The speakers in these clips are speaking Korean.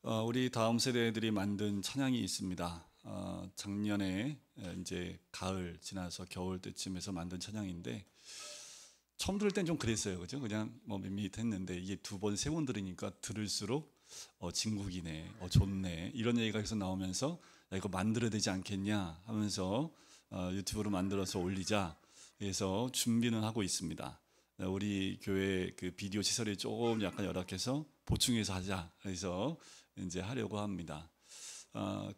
우리 다음 세대들이 만든 찬양이 있습니다. 작년에 이제 가을 지나서 겨울 때쯤에서 만든 찬양인데 처음 들을 땐 좀 그랬어요, 그죠? 그냥 뭐 밋밋했는데 이게 두 번, 세 번 들으니까 들을수록 진국이네, 좋네 이런 얘기가 계속 나오면서 야, 이거 만들어야 되지 않겠냐 하면서 유튜브로 만들어서 올리자 해서 준비는 하고 있습니다. 우리 교회 그 비디오 시설이 조금 약간 열악해서 보충해서 하자 해서 이제 하려고 합니다.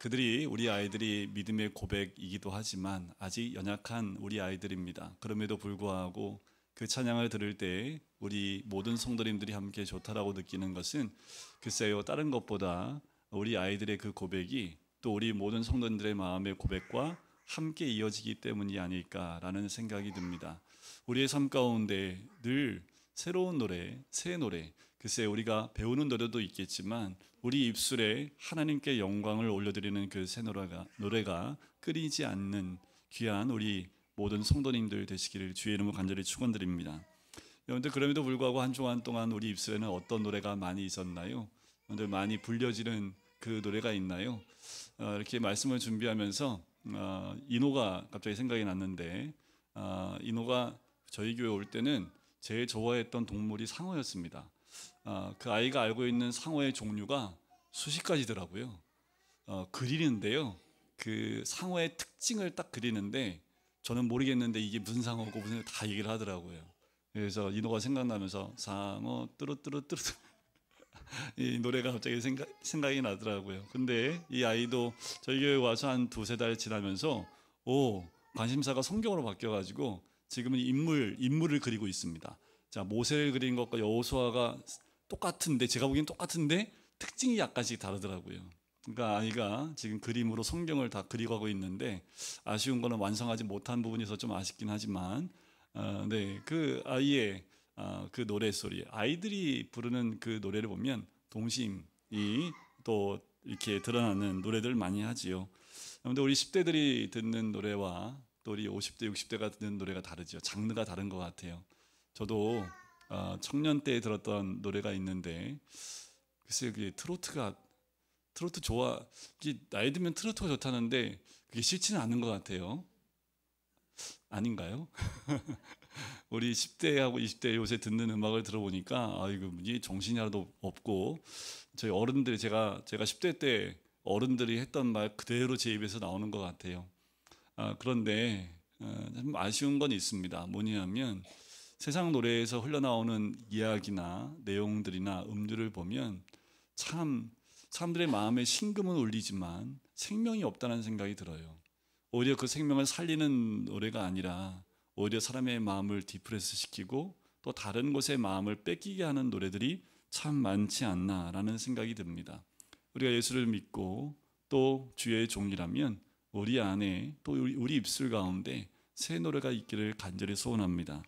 그들이 우리 아이들이 믿음의 고백이기도 하지만 아직 연약한 우리 아이들입니다. 그럼에도 불구하고 그 찬양을 들을 때 우리 모든 성도님들이 함께 좋다라고 느끼는 것은 글쎄요, 다른 것보다 우리 아이들의 그 고백이 또 우리 모든 성도님들의 마음의 고백과 함께 이어지기 때문이 아닐까라는 생각이 듭니다. 우리의 삶 가운데 늘 새로운 노래, 새 노래, 글쎄 우리가 배우는 노래도 있겠지만 우리 입술에 하나님께 영광을 올려드리는 그 새 노래가 끊이지 않는 귀한 우리 모든 성도님들 되시기를 주의 이름으로 간절히 축원드립니다. 여러분들 그럼에도 불구하고 한 주간 동안 우리 입술에는 어떤 노래가 많이 있었나요? 여러분들 많이 불려지는 그 노래가 있나요? 이렇게 말씀을 준비하면서 인호가 갑자기 생각이 났는데 인호가 저희 교회 올 때는 제일 좋아했던 동물이 상어였습니다. 그 아이가 알고 있는 상어의 종류가 수십 가지더라고요. 그리는데요, 그 상어의 특징을 딱 그리는데 저는 모르겠는데 이게 무슨 상어고 무슨 다 얘기를 하더라고요. 그래서 인호가 생각나면서 상어 뚜루뚜루뚜루 이 노래가 갑자기 생각이 나더라고요. 근데 이 아이도 저희 교회 와서 한 두세 달 지나면서 관심사가 성경으로 바뀌어가지고 지금은 인물을 그리고 있습니다. 자, 모세를 그린 것과 여호수아가 똑같은데, 제가 보기엔 똑같은데 특징이 약간씩 다르더라고요. 그러니까 아이가 지금 그림으로 성경을 다 그리고 있는데 아쉬운 거는 완성하지 못한 부분이 있어서 좀 아쉽긴 하지만 네, 그 아이의 그 노래소리, 아이들이 부르는 그 노래를 보면 동심이 또 이렇게 드러나는 노래들 많이 하지요. 그런데 우리 10대들이 듣는 노래와 또 우리 50대, 60대가 듣는 노래가 다르죠. 장르가 다른 것 같아요. 저도 청년 때 들었던 노래가 있는데 글쎄요, 그게 트로트 좋아, 이게 나이 들면 트로트가 좋다는데 그게 싫지는 않은 것 같아요. 아닌가요? 우리 10대하고 20대 요새 듣는 음악을 들어보니까 이거 이게 정신이 하나도 없고 저희 어른들이 제가 10대 때 어른들이 했던 말 그대로 제 입에서 나오는 것 같아요. 그런데 좀 아쉬운 건 있습니다. 뭐냐면 세상 노래에서 흘러나오는 이야기나 내용들이나 음들을 보면 참 사람들의 마음에 심금은 울리지만 생명이 없다는 생각이 들어요. 오히려 그 생명을 살리는 노래가 아니라 오히려 사람의 마음을 디프레스 시키고 또 다른 곳의 마음을 뺏기게 하는 노래들이 참 많지 않나라는 생각이 듭니다. 우리가 예수를 믿고 또 주의 종이라면 우리 안에 또 우리 입술 가운데 새 노래가 있기를 간절히 소원합니다.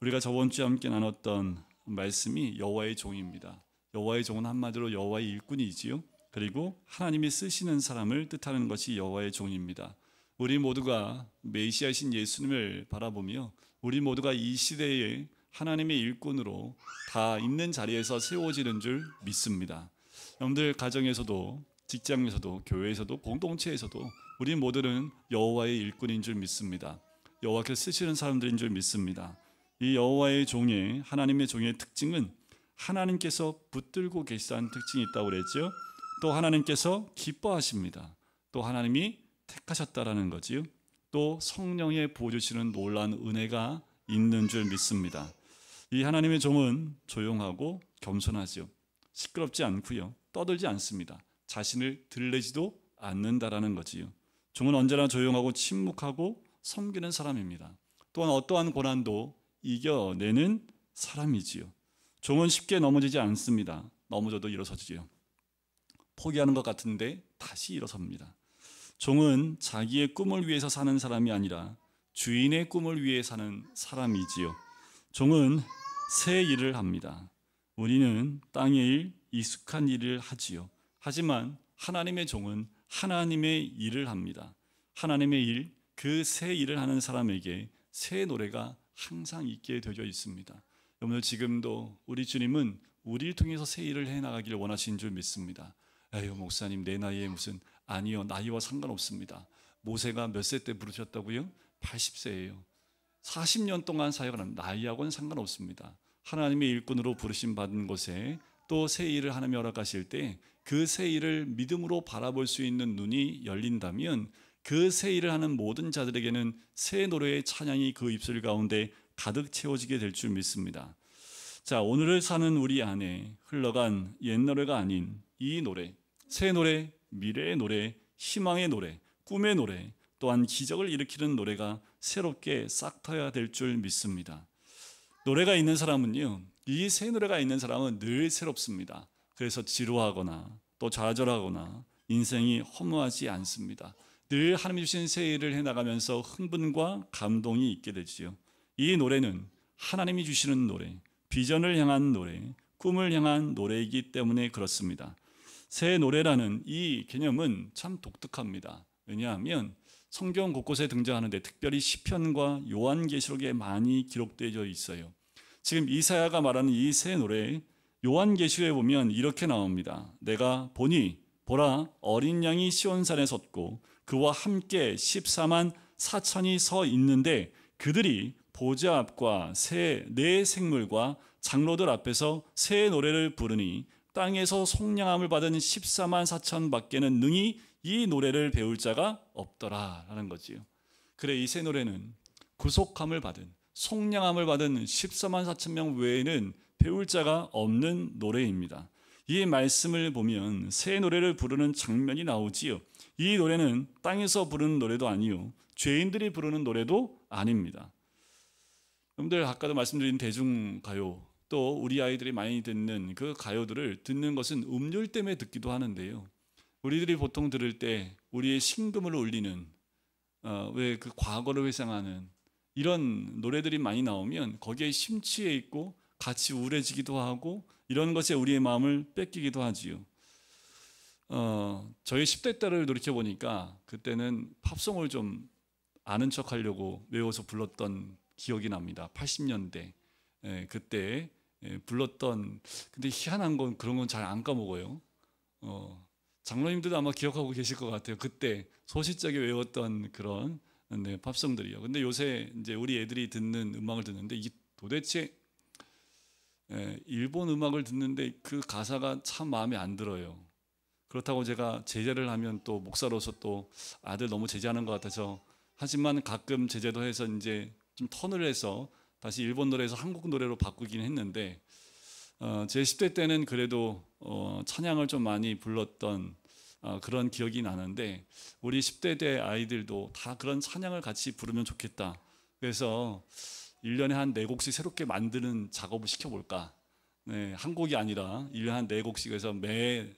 우리가 저번 주에 함께 나눴던 말씀이 여호와의 종입니다. 여호와의 종은 한마디로 여호와의 일꾼이지요. 그리고 하나님이 쓰시는 사람을 뜻하는 것이 여호와의 종입니다. 우리 모두가 메시아이신 예수님을 바라보며 우리 모두가 이 시대에 하나님의 일꾼으로 다 있는 자리에서 세워지는 줄 믿습니다. 여러분들 가정에서도 직장에서도 교회에서도 공동체에서도 우리 모두는 여호와의 일꾼인 줄 믿습니다. 여호와께서 쓰시는 사람들인 줄 믿습니다. 이 여호와의 종의 하나님의 종의 특징은 하나님께서 붙들고 계시다는 특징이 있다고 그랬죠. 또 하나님께서 기뻐하십니다. 또 하나님이 택하셨다라는 거지요. 또 성령의 부어주시는 놀라운 은혜가 있는 줄 믿습니다. 이 하나님의 종은 조용하고 겸손하죠. 시끄럽지 않고요. 떠들지 않습니다. 자신을 들리지도 않는다라는 거지요. 종은 언제나 조용하고 침묵하고 섬기는 사람입니다. 또한 어떠한 고난도 이겨내는 사람이지요. 종은 쉽게 넘어지지 않습니다. 넘어져도 일어서지요. 포기하는 것 같은데 다시 일어섭니다. 종은 자기의 꿈을 위해서 사는 사람이 아니라 주인의 꿈을 위해 사는 사람이지요. 종은 새 일을 합니다. 우리는 땅의 일, 익숙한 일을 하지요. 하지만 하나님의 종은 하나님의 일을 합니다. 하나님의 일, 그 새 일을 하는 사람에게 새 노래가 항상 있게 되어 있습니다. 여러분, 지금도 우리 주님은 우리를 통해서 새 일을 해나가기를 원하시는 줄 믿습니다. 에휴 목사님 내 나이에 무슨, 아니요 나이와 상관없습니다. 모세가 몇 세 때 부르셨다고요? 80세예요. 40년 동안 사역을 하면 나이하고는 상관없습니다. 하나님의 일꾼으로 부르심 받은 곳에 또 새 일을 하나님이 허락하실 때 그 새 일을 믿음으로 바라볼 수 있는 눈이 열린다면 그 새 일을 하는 모든 자들에게는 새 노래의 찬양이 그 입술 가운데 가득 채워지게 될 줄 믿습니다. 자, 오늘을 사는 우리 안에 흘러간 옛 노래가 아닌 이 노래, 새 노래, 미래의 노래, 희망의 노래, 꿈의 노래, 또한 기적을 일으키는 노래가 새롭게 싹 트여야 될 줄 믿습니다. 노래가 있는 사람은요, 이 새 노래가 있는 사람은 늘 새롭습니다. 그래서 지루하거나 또 좌절하거나 인생이 허무하지 않습니다. 늘 하나님이 주신 새 일을 해나가면서 흥분과 감동이 있게 되지요. 이 노래는 하나님이 주시는 노래, 비전을 향한 노래, 꿈을 향한 노래이기 때문에 그렇습니다. 새 노래라는 이 개념은 참 독특합니다. 왜냐하면 성경 곳곳에 등장하는데 특별히 시편과 요한계시록에 많이 기록되어 있어요. 지금 이사야가 말하는 이 새 노래, 요한계시록에 보면 이렇게 나옵니다. 내가 보니 보라 어린 양이 시온산에 섰고 그와 함께 14만 4천이 서 있는데 그들이 보좌 앞과 네 생물과 장로들 앞에서 새 노래를 부르니 땅에서 속량함을 받은 14만 4천 밖에는 능히 이 노래를 배울 자가 없더라 라는 거지요. 그래, 이 새 노래는 구속함을 받은, 속량함을 받은 14만 4천 명 외에는 배울 자가 없는 노래입니다. 이 말씀을 보면 새 노래를 부르는 장면이 나오지요. 이 노래는 땅에서 부르는 노래도 아니요, 죄인들이 부르는 노래도 아닙니다. 여러분들 아까도 말씀드린 대중가요, 또 우리 아이들이 많이 듣는 그 가요들을 듣는 것은 음률 때문에 듣기도 하는데요. 우리들이 보통 들을 때 우리의 심금을 울리는 왜 그 과거를 회상하는 이런 노래들이 많이 나오면 거기에 심취해 있고 같이 우울해지기도 하고 이런 것에 우리의 마음을 뺏기기도 하지요. 저희 10대 때를 돌이켜 보니까 그때는 팝송을 좀 아는 척 하려고 외워서 불렀던 기억이 납니다. 80년대 그때 불렀던, 근데 희한한 건 그런 건 잘 안 까먹어요. 장로님들도 아마 기억하고 계실 것 같아요. 그때 소시적에 외웠던 그런 팝송들이요. 근데 요새 이제 우리 애들이 듣는 음악을 듣는데 이게 도대체 일본 음악을 듣는데 그 가사가 참 마음에 안 들어요. 그렇다고 제가 제재를 하면 또 목사로서 또 아들 너무 제재하는 것 같아서, 하지만 가끔 제재도 해서 이제 좀 턴을 해서 다시 일본 노래에서 한국 노래로 바꾸긴 했는데, 제 10대 때는 그래도 찬양을 좀 많이 불렀던 그런 기억이 나는데, 우리 10대 때 아이들도 다 그런 찬양을 같이 부르면 좋겠다. 그래서 1년에 한 4곡씩 새롭게 만드는 작업을 시켜볼까. 네, 한 곡이 아니라 1년에 한 4곡씩 해서 매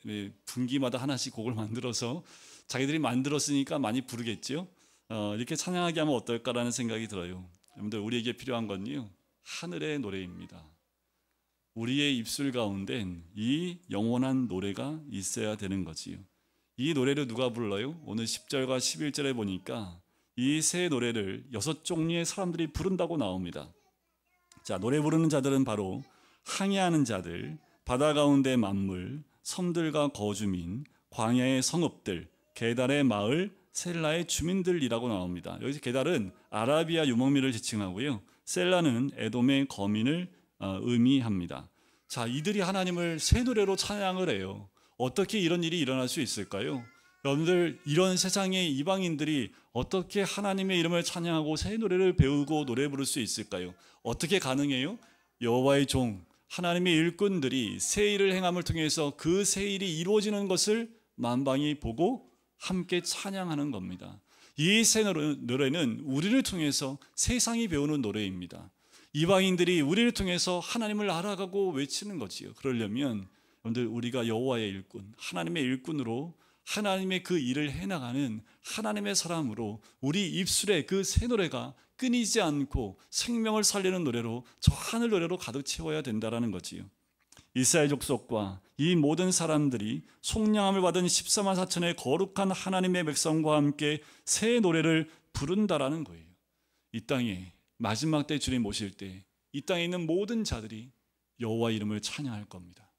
분기마다 하나씩 곡을 만들어서 자기들이 만들었으니까 많이 부르겠죠. 이렇게 찬양하게 하면 어떨까라는 생각이 들어요. 여러분들, 우리에게 필요한 건요, 하늘의 노래입니다. 우리의 입술 가운데는 이 영원한 노래가 있어야 되는 거지요. 이 노래를 누가 불러요? 오늘 10절과 11절에 보니까 이 새 노래를 6종류의 사람들이 부른다고 나옵니다. 자, 노래 부르는 자들은 바로 항해하는 자들, 바다 가운데 만물, 섬들과 거주민, 광야의 성읍들, 게달의 마을, 셀라의 주민들이라고 나옵니다. 여기서 게달은 아라비아 유목민을 지칭하고요, 셀라는 에돔의 거민을 의미합니다. 자, 이들이 하나님을 새 노래로 찬양을 해요. 어떻게 이런 일이 일어날 수 있을까요? 여러분들, 이런 세상의 이방인들이 어떻게 하나님의 이름을 찬양하고 새 노래를 배우고 노래 부를 수 있을까요? 어떻게 가능해요? 여호와의 종, 하나님의 일꾼들이 새 일을 행함을 통해서 그 새 일이 이루어지는 것을 만방이 보고 함께 찬양하는 겁니다. 이 새 노래는 우리를 통해서 세상이 배우는 노래입니다. 이방인들이 우리를 통해서 하나님을 알아가고 외치는 거지요. 그러려면 여러분들, 우리가 여호와의 일꾼, 하나님의 일꾼으로 하나님의 그 일을 해나가는 하나님의 사람으로 우리 입술에 그 새 노래가 끊이지 않고 생명을 살리는 노래로, 저 하늘 노래로 가득 채워야 된다는 거지요. 이스라엘 족속과 이 모든 사람들이 속량함을 받은 14만 4천의 거룩한 하나님의 백성과 함께 새 노래를 부른다라는 거예요. 이 땅에 마지막 때 주님 오실 때 이 땅에 있는 모든 자들이 여호와 이름을 찬양할 겁니다.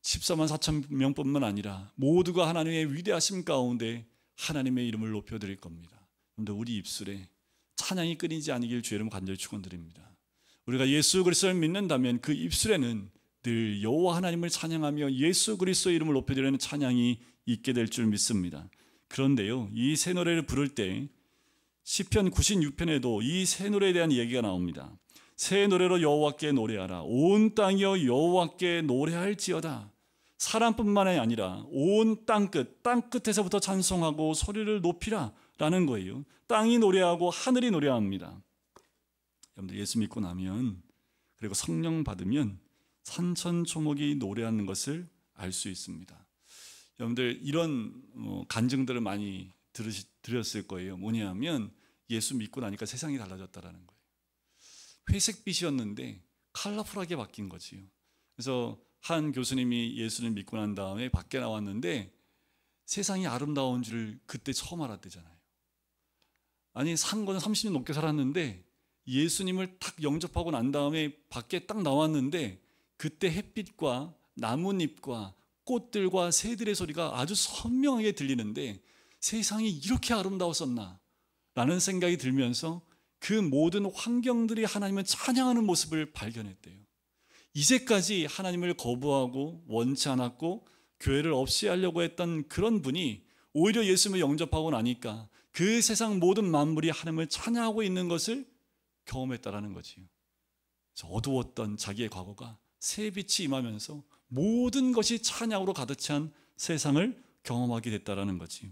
14만 4천 명뿐만 아니라 모두가 하나님의 위대하심 가운데 하나님의 이름을 높여드릴 겁니다. 그런데 우리 입술에 찬양이 끊이지 않기를 주의 이름 간절히 축원드립니다. 우리가 예수 그리스도를 믿는다면 그 입술에는 늘 여호와 하나님을 찬양하며 예수 그리스도의 이름을 높여드리는 찬양이 있게 될 줄 믿습니다. 그런데요, 이 새 노래를 부를 때 시편 96편에도 이 새 노래에 대한 얘기가 나옵니다. 새 노래로 여호와께 노래하라. 온 땅이여 여호와께 노래할지어다. 사람뿐만이 아니라 온 땅끝에서부터 찬송하고 소리를 높이라 라는 거예요. 땅이 노래하고 하늘이 노래합니다. 여러분들 예수 믿고 나면, 그리고 성령 받으면 산천초목이 노래하는 것을 알 수 있습니다. 여러분들 이런 간증들을 많이 들었을 거예요. 뭐냐면 예수 믿고 나니까 세상이 달라졌다라는 거예요. 회색빛이었는데 컬러풀하게 바뀐 거지요. 그래서 한 교수님이 예수를 믿고 난 다음에 밖에 나왔는데 세상이 아름다운 줄 그때 처음 알았대잖아요. 아니, 산 거는 30년 넘게 살았는데 예수님을 딱 영접하고 난 다음에 밖에 딱 나왔는데 그때 햇빛과 나뭇잎과 꽃들과 새들의 소리가 아주 선명하게 들리는데 세상이 이렇게 아름다웠었나 라는 생각이 들면서 그 모든 환경들이 하나님을 찬양하는 모습을 발견했대요. 이제까지 하나님을 거부하고 원치 않았고 교회를 없이 하려고 했던 그런 분이 오히려 예수님을 영접하고 나니까 그 세상 모든 만물이 하나님을 찬양하고 있는 것을 경험했다라는 거지요. 어두웠던 자기의 과거가 새빛이 임하면서 모든 것이 찬양으로 가득 찬 세상을 경험하게 됐다라는 거지요.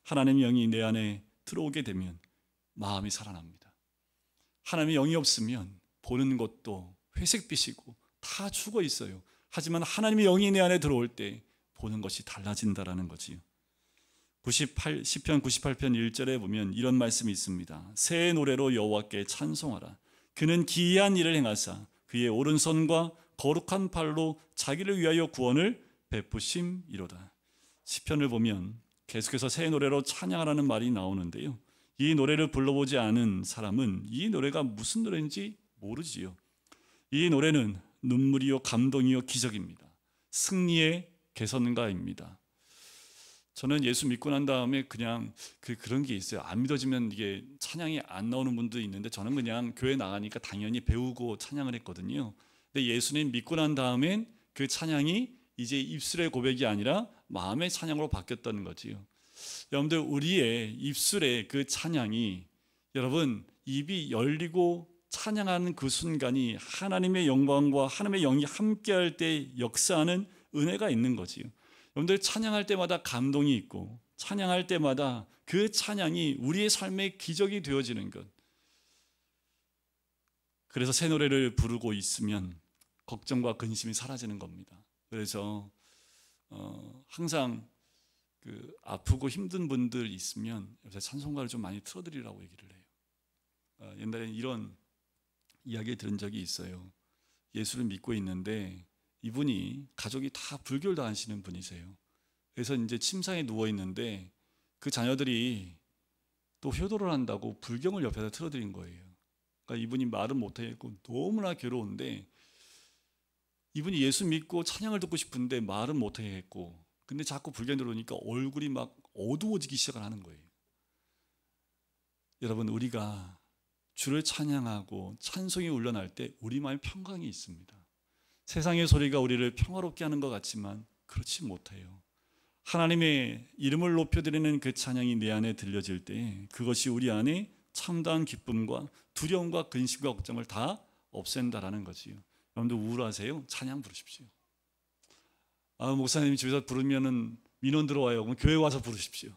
하나님의 영이 내 안에 들어오게 되면 마음이 살아납니다. 하나님의 영이 없으면 보는 것도 회색빛이고 다 죽어 있어요. 하지만 하나님의 영이 내 안에 들어올 때 보는 것이 달라진다라는 거지요. 시편 98편 1절에 보면 이런 말씀이 있습니다. 새 노래로 여호와께 찬송하라. 그는 기이한 일을 행하사 그의 오른손과 거룩한 팔로 자기를 위하여 구원을 베푸심이로다. 시편을 보면 계속해서 새 노래로 찬양하라는 말이 나오는데요, 이 노래를 불러보지 않은 사람은 이 노래가 무슨 노래인지 모르지요. 이 노래는 눈물이요 감동이요 기적입니다. 승리의 개선가입니다. 저는 예수 믿고 난 다음에 그냥 그런 게 있어요. 안 믿어지면 이게 찬양이 안 나오는 분도 있는데 저는 그냥 교회 나가니까 당연히 배우고 찬양을 했거든요. 근데 예수님 믿고 난 다음엔 그 찬양이 이제 입술의 고백이 아니라 마음의 찬양으로 바뀌었다는 거지요. 여러분들 우리의 입술의 그 찬양이, 여러분 입이 열리고 찬양하는 그 순간이 하나님의 영광과 하나님의 영이 함께할 때 역사하는 은혜가 있는 거지요. 여러분들 찬양할 때마다 감동이 있고 찬양할 때마다 그 찬양이 우리의 삶의 기적이 되어지는 것. 그래서 새 노래를 부르고 있으면 걱정과 근심이 사라지는 겁니다. 그래서 항상 아프고 힘든 분들 있으면 찬송가를 좀 많이 틀어드리라고 얘기를 해요. 옛날에 이런 이야기 들은 적이 있어요. 예수를 믿고 있는데 이분이 가족이 다 불교를 다 하시는 분이세요. 그래서 이제 침상에 누워 있는데 그 자녀들이 또 효도를 한다고 불경을 옆에다 틀어드린 거예요. 그러니까 이분이 말은 못하겠고 너무나 괴로운데, 이분이 예수 믿고 찬양을 듣고 싶은데 말은 못하겠고, 근데 자꾸 불경 들어오니까 얼굴이 막 어두워지기 시작하는 거예요. 여러분, 우리가 주를 찬양하고 찬송이 울려날 때 우리 마음에 평강이 있습니다. 세상의 소리가 우리를 평화롭게 하는 것 같지만 그렇지 못해요. 하나님의 이름을 높여드리는 그 찬양이 내 안에 들려질 때 그것이 우리 안에 참다한 기쁨과 두려움과 근심과 걱정을 다 없앤다라는 거지요. 여러분들 우울하세요? 찬양 부르십시오. 목사님이 집에서 부르면은 민원 들어와요. 그럼 교회 와서 부르십시오.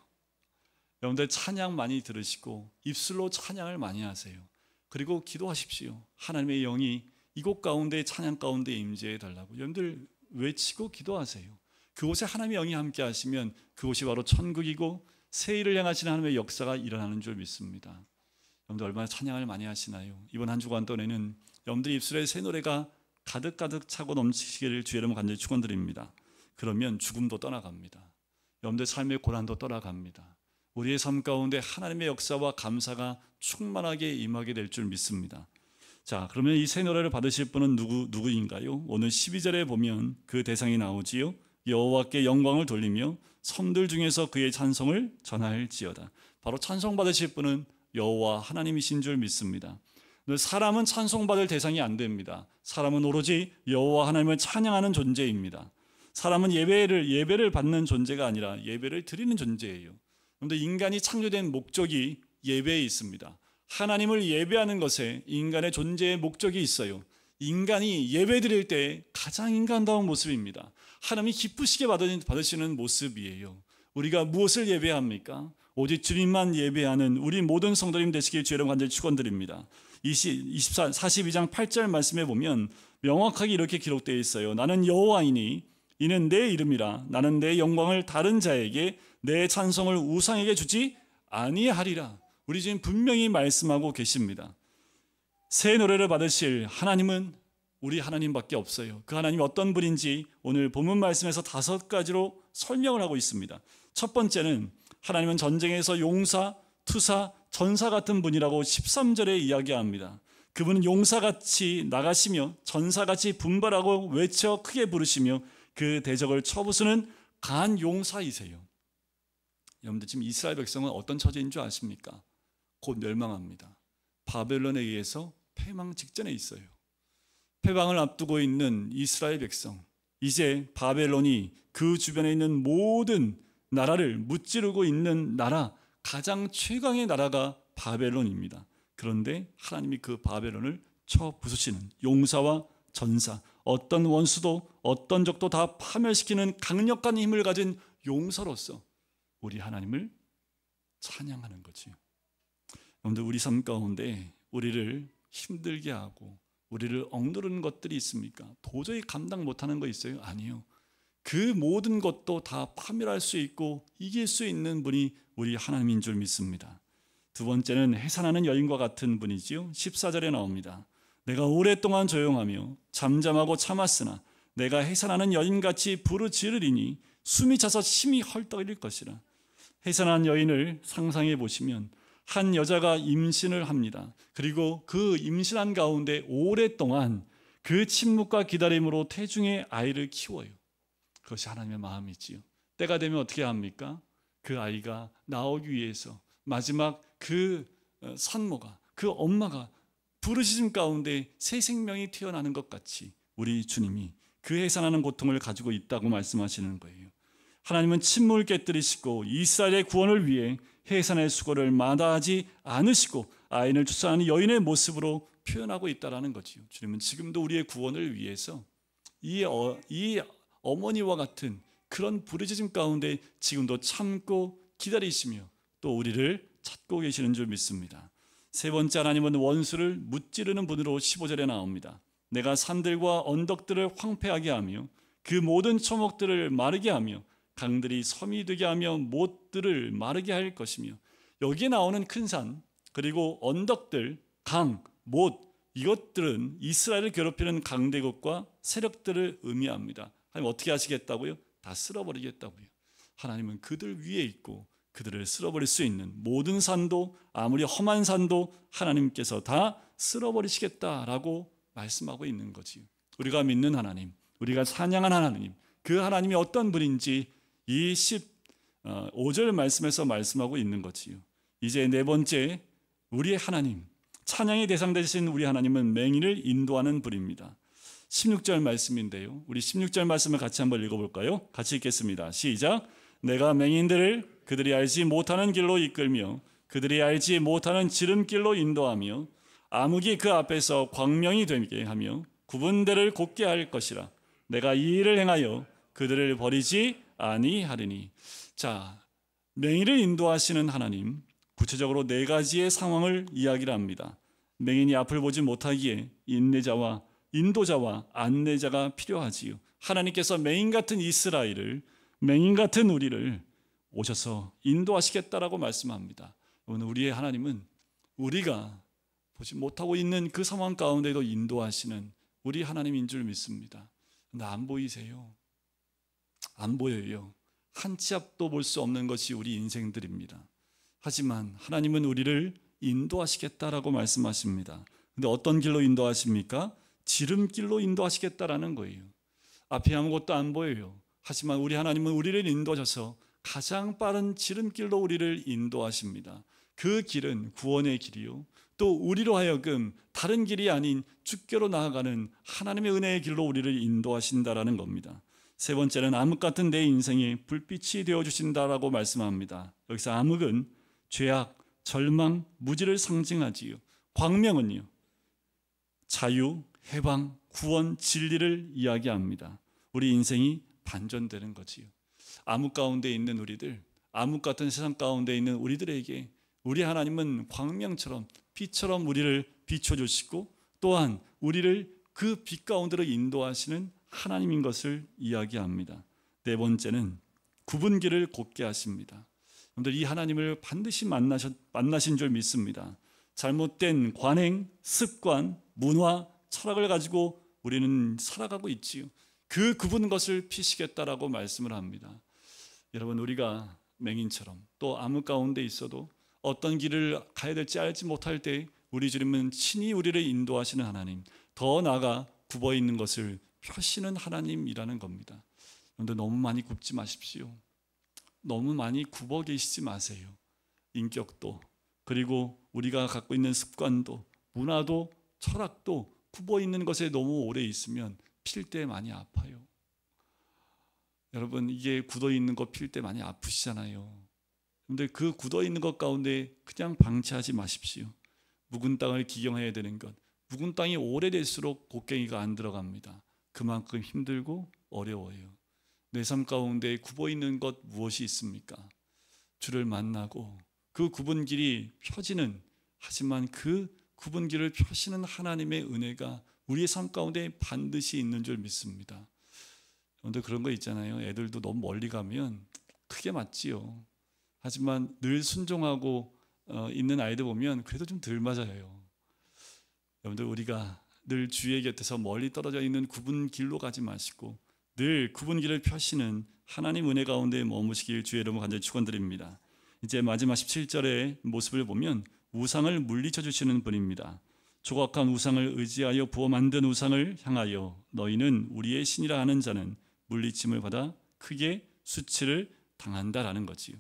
여러분들 찬양 많이 들으시고 입술로 찬양을 많이 하세요. 그리고 기도하십시오. 하나님의 영이 이곳 가운데 찬양 가운데 임재해 달라고 여러분들 외치고 기도하세요. 그곳에 하나님의 영이 함께 하시면 그곳이 바로 천국이고 새 일을 향하시는 하나님의 역사가 일어나는 줄 믿습니다. 여러분들 얼마나 찬양을 많이 하시나요? 이번 한 주간 동안에는 여러분들 입술에 새 노래가 가득가득 차고 넘치시기를 주의 이름으로 간절히 축원드립니다. 그러면 죽음도 떠나갑니다. 여러분들 삶의 고난도 떠나갑니다. 우리의 삶 가운데 하나님의 역사와 감사가 충만하게 임하게 될 줄 믿습니다. 자, 그러면 이 새 노래를 받으실 분은 누구인가요? 오늘 12절에 보면 그 대상이 나오지요. 여호와께 영광을 돌리며 섬들 중에서 그의 찬송을 전할지어다. 바로 찬송 받으실 분은 여호와 하나님이신 줄 믿습니다. 사람은 찬송받을 대상이 안 됩니다. 사람은 오로지 여호와 하나님을 찬양하는 존재입니다. 사람은 예배를 받는 존재가 아니라 예배를 드리는 존재예요. 그런데 인간이 창조된 목적이 예배에 있습니다. 하나님을 예배하는 것에 인간의 존재의 목적이 있어요. 인간이 예배 드릴 때 가장 인간다운 모습입니다. 하나님이 기쁘시게 받으시는 모습이에요. 우리가 무엇을 예배합니까? 오직 주님만 예배하는 우리 모든 성도님 되시길 주의 이름 간절히 축원드립니다. 42장 8절 말씀에 보면 명확하게 이렇게 기록되어 있어요. 나는 여호와이니 이는 내 이름이라. 나는 내 영광을 다른 자에게 내 찬송을 우상에게 주지 아니하리라. 우리 지금 분명히 말씀하고 계십니다. 새 노래를 받으실 하나님은 우리 하나님밖에 없어요. 그 하나님이 어떤 분인지 오늘 본문 말씀에서 5가지로 설명을 하고 있습니다. 첫 번째는 하나님은 전쟁에서 용사, 투사, 전사 같은 분이라고 13절에 이야기합니다. 그분은 용사같이 나가시며 전사같이 분발하고 외쳐 크게 부르시며 그 대적을 쳐부수는 강한 용사이세요. 여러분들 지금 이스라엘 백성은 어떤 처지인 줄 아십니까? 곧 멸망합니다. 바벨론에 의해서 패망 직전에 있어요. 패망을 앞두고 있는 이스라엘 백성, 이제 바벨론이 그 주변에 있는 모든 나라를 무찌르고 있는 나라, 가장 최강의 나라가 바벨론입니다. 그런데 하나님이 그 바벨론을 쳐 부수시는 용사와 전사, 어떤 원수도 어떤 적도 다 파멸시키는 강력한 힘을 가진 용사로서 우리 하나님을 찬양하는 거지요. 여러분들, 우리 삶 가운데 우리를 힘들게 하고 우리를 억누르는 것들이 있습니까? 도저히 감당 못하는 거 있어요? 아니요. 그 모든 것도 다 파멸할 수 있고 이길 수 있는 분이 우리 하나님인 줄 믿습니다. 두 번째는 해산하는 여인과 같은 분이지요. 14절에 나옵니다. 내가 오랫동안 조용하며 잠잠하고 참았으나 내가 해산하는 여인같이 부르짖으리니 숨이 차서 심히 헐떡일 것이라. 해산한 여인을 상상해 보시면 한 여자가 임신을 합니다. 그리고 그 임신한 가운데 오랫동안 그 침묵과 기다림으로 태중의 아이를 키워요. 그것이 하나님의 마음이지요. 때가 되면 어떻게 합니까? 그 아이가 나오기 위해서 마지막 그 산모가, 그 엄마가 부르짖음 가운데 새 생명이 태어나는 것 같이 우리 주님이 그 해산하는 고통을 가지고 있다고 말씀하시는 거예요. 하나님은 침묵을 깨뜨리시고 이스라엘의 구원을 위해 해산의 수고를 마다하지 않으시고 아이를 출산하는 여인의 모습으로 표현하고 있다는 거지요. 주님은 지금도 우리의 구원을 위해서 이 어머니와 같은 그런 부르짖음 가운데 지금도 참고 기다리시며 또 우리를 찾고 계시는 줄 믿습니다. 세 번째, 하나님은 원수를 무찌르는 분으로 15절에 나옵니다. 내가 산들과 언덕들을 황폐하게 하며 그 모든 초목들을 마르게 하며 강들이 섬이 되게 하며 못들을 마르게 할 것이며, 여기에 나오는 큰 산 그리고 언덕들, 강, 못, 이것들은 이스라엘을 괴롭히는 강대국과 세력들을 의미합니다. 하나님 어떻게 하시겠다고요? 다 쓸어버리겠다고요. 하나님은 그들 위에 있고 그들을 쓸어버릴 수 있는 모든 산도, 아무리 험한 산도 하나님께서 다 쓸어버리시겠다라고 말씀하고 있는 거지요. 우리가 믿는 하나님, 우리가 찬양한 하나님, 그 하나님이 어떤 분인지 이 15절 말씀에서 말씀하고 있는 거지요. 이제 네 번째, 우리의 하나님, 찬양의 대상 되신 우리 하나님은 맹인을 인도하는 분입니다. 16절 말씀인데요, 우리 16절 말씀을 같이 한번 읽어볼까요? 같이 읽겠습니다. 시작. 내가 맹인들을 그들이 알지 못하는 길로 이끌며 그들이 알지 못하는 지름길로 인도하며 암흑이 그 앞에서 광명이 되게 하며 굽은 데를 곧게 할 것이라. 내가 이 일을 행하여 그들을 버리지 아니하리니. 자, 맹인을 인도하시는 하나님, 구체적으로 네 가지의 상황을 이야기를 합니다. 맹인이 앞을 보지 못하기에 인내자와 인도자와 안내자가 필요하지요. 하나님께서 맹인 같은 이스라엘을, 맹인 같은 우리를 오셔서 인도하시겠다라고 말씀합니다. 오늘 우리의 하나님은 우리가 보지 못하고 있는 그 상황 가운데도 인도하시는 우리 하나님인 줄 믿습니다. 근데 안 보이세요? 안 보여요. 한 치 앞도 볼 수 없는 것이 우리 인생들입니다. 하지만 하나님은 우리를 인도하시겠다라고 말씀하십니다. 근데 어떤 길로 인도하십니까? 지름길로 인도하시겠다라는 거예요. 앞에 아무것도 안 보여요. 하지만 우리 하나님은 우리를 인도하셔서 가장 빠른 지름길로 우리를 인도하십니다. 그 길은 구원의 길이요, 또 우리로 하여금 다른 길이 아닌 주께로 나아가는 하나님의 은혜의 길로 우리를 인도하신다라는 겁니다. 세 번째는 암흑 같은 내 인생에 불빛이 되어주신다라고 말씀합니다. 여기서 암흑은 죄악, 절망, 무지를 상징하지요. 광명은요, 자유, 해방, 구원, 진리를 이야기합니다. 우리 인생이 반전되는 거지요. 암흑 가운데 있는 우리들, 암흑 같은 세상 가운데 있는 우리들에게 우리 하나님은 광명처럼 빛처럼 우리를 비춰주시고 또한 우리를 그 빛 가운데로 인도하시는 하나님인 것을 이야기합니다. 네 번째는 굽은 길을 곧게 하십니다. 여러분들, 이 하나님을 반드시 만나신 줄 믿습니다. 잘못된 관행, 습관, 문화, 철학을 가지고 우리는 살아가고 있지요. 그 굽은 것을 피시겠다라고 말씀을 합니다. 여러분, 우리가 맹인처럼 또 암흑 가운데 있어도 어떤 길을 가야 될지 알지 못할 때 우리 주님은 친히 우리를 인도하시는 하나님, 더 나아가 굽어 있는 것을 펴시는 하나님이라는 겁니다. 그런데 너무 많이 굽지 마십시오. 너무 많이 굽어 계시지 마세요. 인격도, 그리고 우리가 갖고 있는 습관도, 문화도, 철학도 굽어 있는 것에 너무 오래 있으면 필 때 많이 아파요. 여러분, 이게 굳어 있는 거 필 때 많이 아프시잖아요. 그런데 그 굳어 있는 것 가운데 그냥 방치하지 마십시오. 묵은 땅을 기경해야 되는 것, 묵은 땅이 오래될수록 곡괭이가 안 들어갑니다. 그만큼 힘들고 어려워요. 내 삶 가운데 굽어 있는 것 무엇이 있습니까? 주를 만나고 그 굽은 길이 펴지는, 하지만 그 굽은 길을 펴시는 하나님의 은혜가 우리의 삶 가운데 반드시 있는 줄 믿습니다. 그런데 그런 거 있잖아요. 애들도 너무 멀리 가면 크게 맞지요. 하지만 늘 순종하고 있는 아이들 보면 그래도 좀 덜 맞아요. 여러분들, 우리가 늘 주의 곁에서 멀리 떨어져 있는 굽은 길로 가지 마시고 늘 굽은 길을 펴시는 하나님 은혜 가운데 머무시길 주의 이름으로 간절히 축원드립니다. 이제 마지막 17절의 모습을 보면 우상을 물리쳐 주시는 분입니다. 조각한 우상을 의지하여 부어 만든 우상을 향하여 너희는 우리의 신이라 하는 자는 물리침을 받아 크게 수치를 당한다라는 거지요.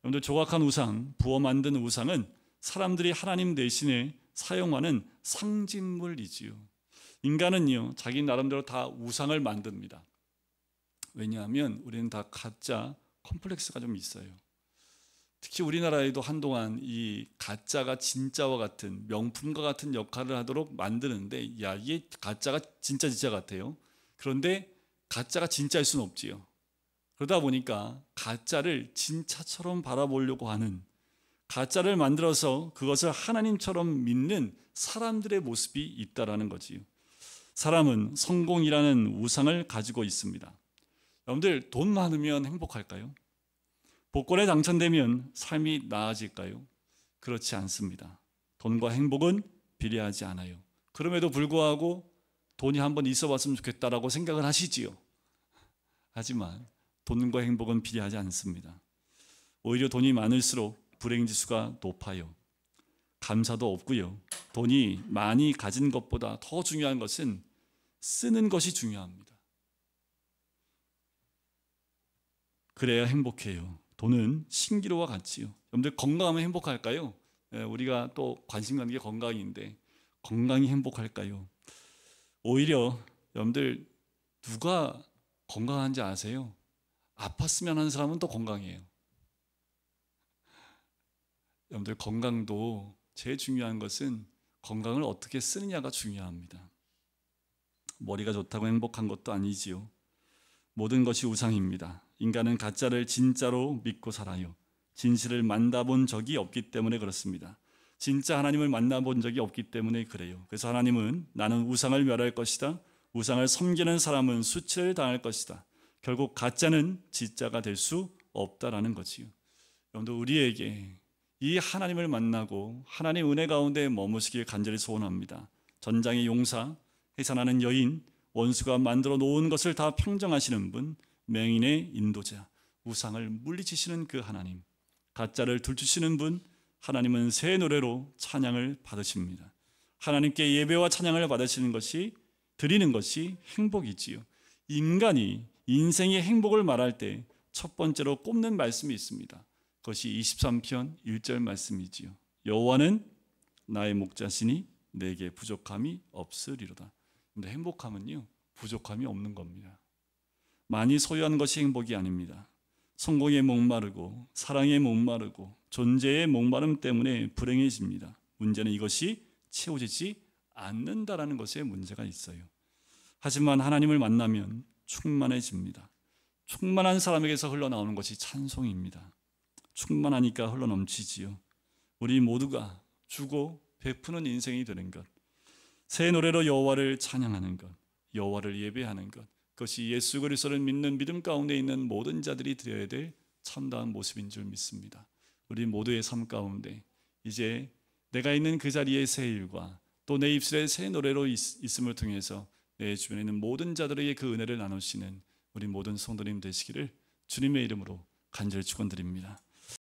여러분들, 조각한 우상, 부어 만든 우상은 사람들이 하나님 대신에 사용하는 상징물이지요. 인간은요, 자기 나름대로 다 우상을 만듭니다. 왜냐하면 우리는 다 가짜 컴플렉스가 좀 있어요. 특히 우리나라에도 한동안 이 가짜가 진짜와 같은, 명품과 같은 역할을 하도록 만드는데, 야, 이게 가짜가 진짜 같아요. 그런데 가짜가 진짜일 수는 없지요. 그러다 보니까 가짜를 진짜처럼 바라보려고 하는, 가짜를 만들어서 그것을 하나님처럼 믿는 사람들의 모습이 있다라는 거지요. 사람은 성공이라는 우상을 가지고 있습니다. 여러분들, 돈 많으면 행복할까요? 복권에 당첨되면 삶이 나아질까요? 그렇지 않습니다. 돈과 행복은 비례하지 않아요. 그럼에도 불구하고 돈이 한번 있어 봤으면 좋겠다라고 생각을 하시지요. 하지만 돈과 행복은 비례하지 않습니다. 오히려 돈이 많을수록 불행지수가 높아요. 감사도 없고요. 돈이 많이 가진 것보다 더 중요한 것은 쓰는 것이 중요합니다. 그래야 행복해요. 돈은 신기루와 같지요. 여러분들, 건강하면 행복할까요? 우리가 또 관심 갖는 게 건강인데 건강이 행복할까요? 오히려 여러분들, 누가 건강한지 아세요? 아팠으면 하는 사람은 또 건강해요. 여러분들, 건강도 제일 중요한 것은 건강을 어떻게 쓰느냐가 중요합니다. 머리가 좋다고 행복한 것도 아니지요. 모든 것이 우상입니다. 인간은 가짜를 진짜로 믿고 살아요. 진실을 만나본 적이 없기 때문에 그렇습니다. 진짜 하나님을 만나본 적이 없기 때문에 그래요. 그래서 하나님은 나는 우상을 멸할 것이다, 우상을 섬기는 사람은 수치를 당할 것이다, 결국 가짜는 진짜가 될 수 없다라는 거지요. 여러분들, 우리에게 이 하나님을 만나고 하나님 은혜 가운데 머무시길 간절히 소원합니다. 전장의 용사, 해산하는 여인, 원수가 만들어 놓은 것을 다 평정하시는 분, 맹인의 인도자, 우상을 물리치시는 그 하나님, 가짜를 들추시는 분, 하나님은 새 노래로 찬양을 받으십니다. 하나님께 예배와 찬양을 받으시는 것이, 드리는 것이 행복이지요. 인간이 인생의 행복을 말할 때 첫 번째로 꼽는 말씀이 있습니다. 그것이 23편 1절 말씀이지요. 여호와는 나의 목자시니 내게 부족함이 없으리로다. 근데 행복함은요, 부족함이 없는 겁니다. 많이 소유하는 것이 행복이 아닙니다. 성공에 목마르고 사랑에 목마르고 존재의 목마름 때문에 불행해집니다. 문제는 이것이 채워지지 않는다라는 것에 문제가 있어요. 하지만 하나님을 만나면 충만해집니다. 충만한 사람에게서 흘러나오는 것이 찬송입니다. 충만하니까 흘러넘치지요. 우리 모두가 주고 베푸는 인생이 되는 것, 새 노래로 여호와를 찬양하는 것, 여호와를 예배하는 것, 그것이 예수 그리스도를 믿는 믿음 가운데 있는 모든 자들이 드려야 될 참다운 모습인 줄 믿습니다. 우리 모두의 삶 가운데 이제 내가 있는 그 자리의 새 일과 또 내 입술의 새 노래로 있음을 통해서 내 주변에 있는 모든 자들에게 그 은혜를 나누시는 우리 모든 성도님 되시기를 주님의 이름으로 간절히 축원드립니다.